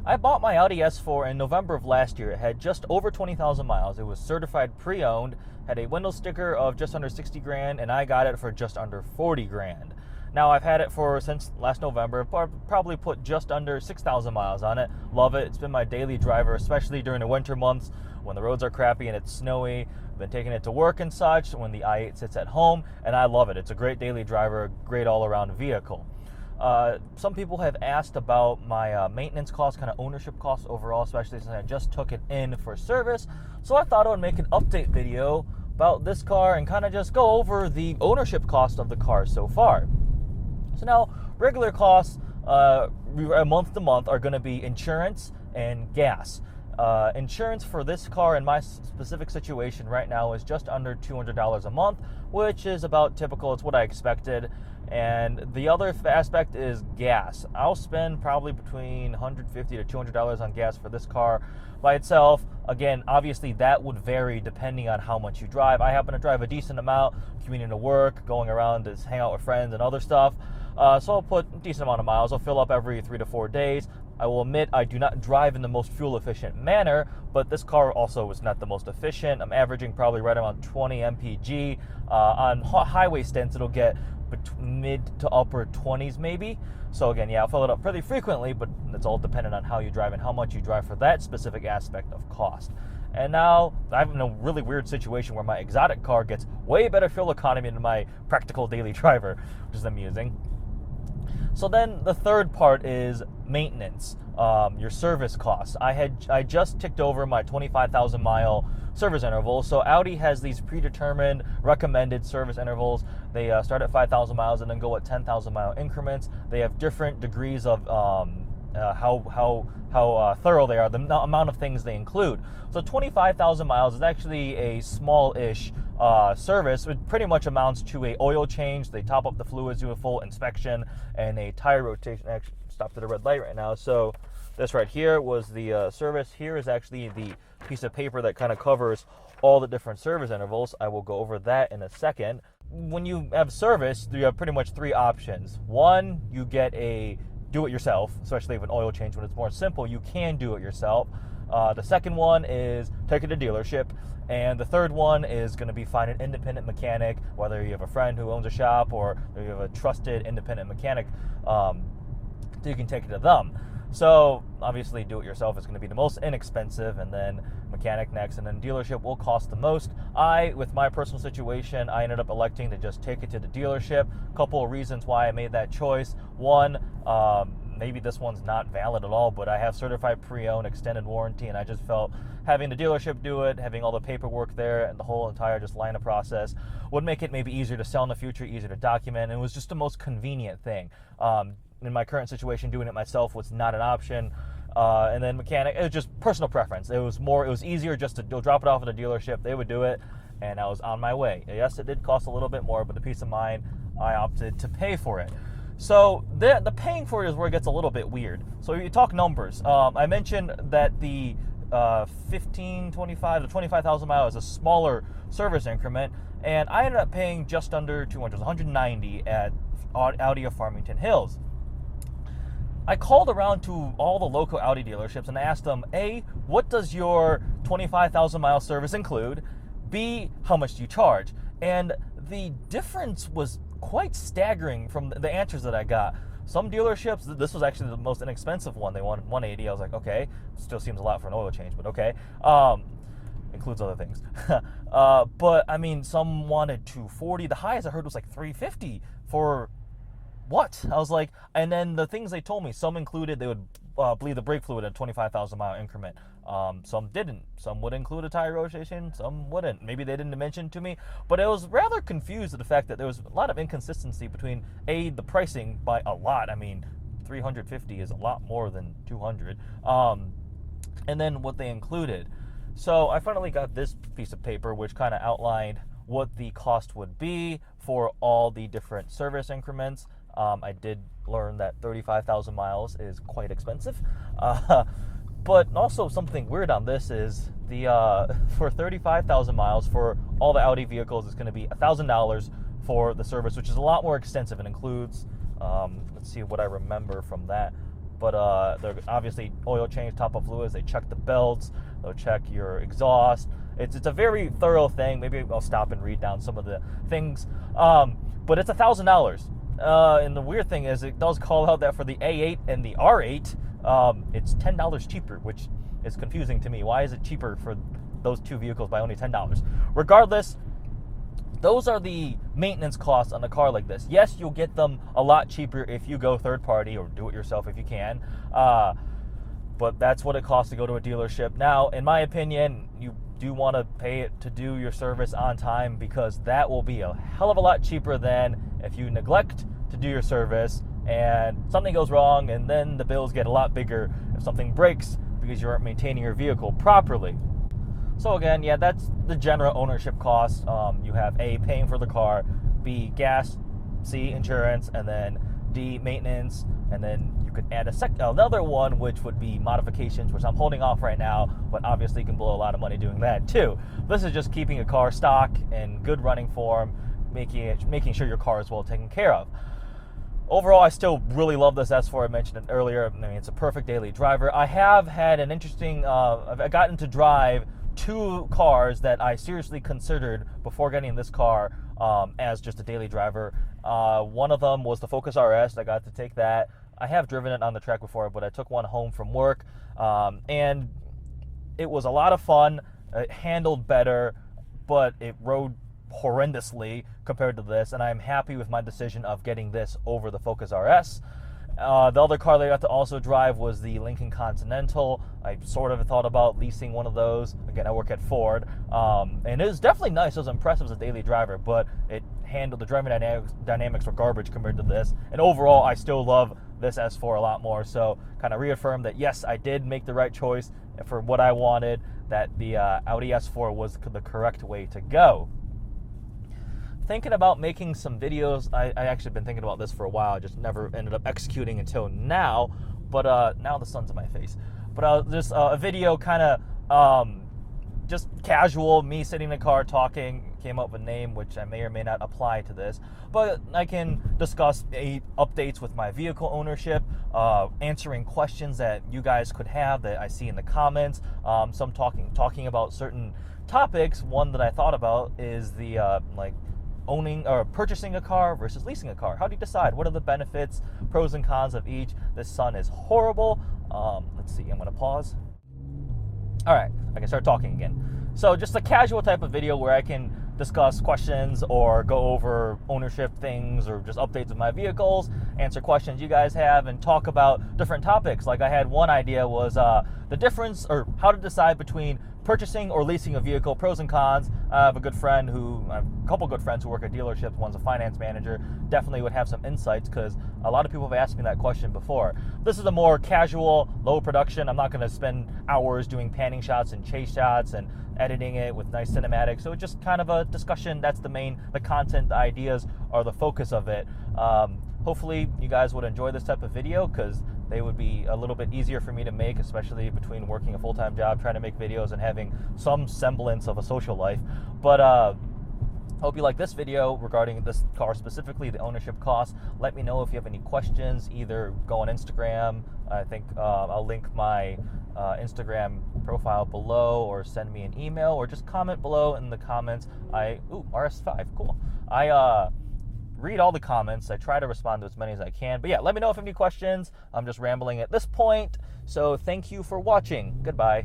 I bought my Audi S4 in November of last year. It had just over 20,000 miles. It was certified pre-owned, had a window sticker of just under 60 grand, and I got it for just under 40 grand. Now, I've had it since last November, probably put just under 6,000 miles on it. Love it. It's been my daily driver, especially during the winter months when the roads are crappy and it's snowy. I've been taking it to work and such when the i8 sits at home, and I love it. It's a great daily driver, a great all-around vehicle. Some people have asked about my maintenance costs, kind of ownership costs overall, especially since I just took it in for service. So I thought I would make an update video about this car and kind of just go over the ownership cost of the car so far. So now, regular costs month to month are going to be insurance and gas. Insurance for this car in my specific situation right now is just under $200 a month, which is about typical. It's what I expected. And the other aspect is gas. I'll spend probably between $150 to $200 on gas for this car by itself. Again, obviously that would vary depending on how much you drive. I happen to drive a decent amount, commuting to work, going around to hang out with friends and other stuff. So I'll put a decent amount of miles. I'll fill up every 3 to 4 days. I will admit I do not drive in the most fuel efficient manner, but this car also is not the most efficient. I'm averaging probably right around 20 mpg. On highway stints, it'll get mid to upper 20s maybe. So again, yeah, I'll fill it up pretty frequently, but it's all dependent on how you drive and how much you drive for that specific aspect of cost. And now I'm in a really weird situation where my exotic car gets way better fuel economy than my practical daily driver, which is amusing. So then the third part is maintenance, your service costs. I just ticked over my 25,000 mile service interval. So Audi has these predetermined recommended service intervals. They start at 5,000 miles and then go at 10,000 mile increments. They have different degrees of how thorough they are, the amount of things they include. So 25,000 miles is actually a small-ish service. It pretty much amounts to a oil change. They top up the fluids, do a full inspection, and a tire rotation. Actually, stopped at a red light right now. So this right here was the service. Here is actually the piece of paper that kind of covers all the different service intervals. I will go over that in a second. When you have service, you have pretty much 3 options. One, you get a do-it-yourself, especially with an oil change. When it's more simple, you can do it yourself. The second one is take it to dealership. And the third one is going to be find an independent mechanic, whether you have a friend who owns a shop or you have a trusted independent mechanic, so you can take it to them. So obviously do-it-yourself is going to be the most inexpensive, and then mechanic next, and then dealership will cost the most. With my personal situation, I ended up electing to just take it to the dealership. A couple of reasons why I made that choice. One, maybe this one's not valid at all, but I have certified pre-owned extended warranty, and I just felt having the dealership do it, having all the paperwork there, and the whole entire just line of process would make it maybe easier to sell in the future, easier to document, and it was just the most convenient thing. In my current situation, doing it myself was not an option. And then mechanic, it was just personal preference. It was easier just to drop it off at a dealership. They would do it, and I was on my way. Yes, it did cost a little bit more, but the peace of mind, I opted to pay for it. So the paying for it is where it gets a little bit weird. So you talk numbers. I mentioned that the 25 to 25,000 miles is a smaller service increment, and I ended up paying just under 200, 190 at Audi of Farmington Hills. I called around to all the local Audi dealerships and asked them, A, what does your 25,000 mile service include? B, how much do you charge? And the difference was quite staggering from the answers that I got. Some dealerships, this was actually the most inexpensive one. They wanted 180. I was like, okay, still seems a lot for an oil change, but okay. Includes other things. But I mean, some wanted 240. The highest I heard was like 350 for what? I was like, and then the things they told me, some included they would bleed the brake fluid at a 25,000 mile increment. Some didn't. Some would include a tire rotation, some wouldn't. Maybe they didn't mention to me, but I was rather confused at the fact that there was a lot of inconsistency between the pricing by a lot. I mean, 350 is a lot more than 200. And then what they included. So I finally got this piece of paper which kind of outlined what the cost would be for all the different service increments. I did learn that 35,000 miles is quite expensive. But also something weird on this is for 35,000 miles for all the Audi vehicles, it's going to be $1,000 for the service, which is a lot more extensive and includes, let's see what I remember from that but they're obviously oil change, top of fluids. They check the belts, they'll check your exhaust. It's a very thorough thing. Maybe I'll stop and read down some of the things. But it's $1,000. And the weird thing is, it does call out that for the A8 and the R8, it's $10 cheaper, which is confusing to me. Why is it cheaper for those two vehicles by only $10? Regardless, those are the maintenance costs on a car like this. Yes, you'll get them a lot cheaper if you go third party or do it yourself if you can. But that's what it costs to go to a dealership. Now, in my opinion, you do want to pay it to do your service on time, because that will be a hell of a lot cheaper than if you neglect to do your service and something goes wrong, and then the bills get a lot bigger if something breaks because you aren't maintaining your vehicle properly. So again, yeah, that's the general ownership cost. You have A, paying for the car, B, gas, C, insurance, and then D, maintenance, and then you could add another one, which would be modifications, which I'm holding off right now, but obviously you can blow a lot of money doing that too. This is just keeping a car stock in good running form, making sure your car is well taken care of. Overall, I still really love this S4. I mentioned it earlier. I mean, it's a perfect daily driver. I have had an interesting, I've gotten to drive two cars that I seriously considered before getting this car as just a daily driver. One of them was the Focus RS. I got to take that. I have driven it on the track before, but I took one home from work, and it was a lot of fun. It handled better, but it rode horrendously compared to this, and I'm happy with my decision of getting this over the Focus RS. The other car that I got to also drive was the Lincoln Continental. I sort of thought about leasing one of those. Again, I work at Ford, and it was definitely nice. It was impressive as a daily driver, but the driving dynamics were garbage compared to this. And overall, I still love this S4 a lot more. So kind of reaffirmed that, yes, I did make the right choice for what I wanted, that the Audi S4 was the correct way to go. Thinking about making some videos. I actually been thinking about this for a while. I just never ended up executing until now. But now the sun's in my face. But just a video kind of just casual, me sitting in the car talking, came up with a name which I may or may not apply to this. But I can discuss updates with my vehicle ownership, answering questions that you guys could have that I see in the comments. Some talking about certain topics. One that I thought about is the owning or purchasing a car versus leasing a car. How do you decide? What are the benefits, pros and cons of each? This sun is horrible. Let's see, I'm gonna pause. All right, I can start talking again. So just a casual type of video where I can discuss questions or go over ownership things or just updates of my vehicles, answer questions you guys have, and talk about different topics. Like I had one idea was the difference or how to decide between purchasing or leasing a vehicle, pros and cons. I have a couple good friends who work at dealerships. One's a finance manager. Definitely would have some insights, because a lot of people have asked me that question before. This is a more casual, low production. I'm not going to spend hours doing panning shots and chase shots and editing it with nice cinematics. So it's just kind of a discussion. That's the content, the ideas are the focus of it. Hopefully you guys would enjoy this type of video, because they would be a little bit easier for me to make, especially between working a full-time job, trying to make videos, and having some semblance of a social life. But hope you like this video regarding this car specifically, the ownership costs. Let me know if you have any questions. Either go on Instagram. I think I'll link my Instagram profile below, or send me an email, or just comment below in the comments. RS5, cool. I read all the comments. I try to respond to as many as I can. But yeah, let me know if you have any questions. I'm just rambling at this point. So thank you for watching. Goodbye.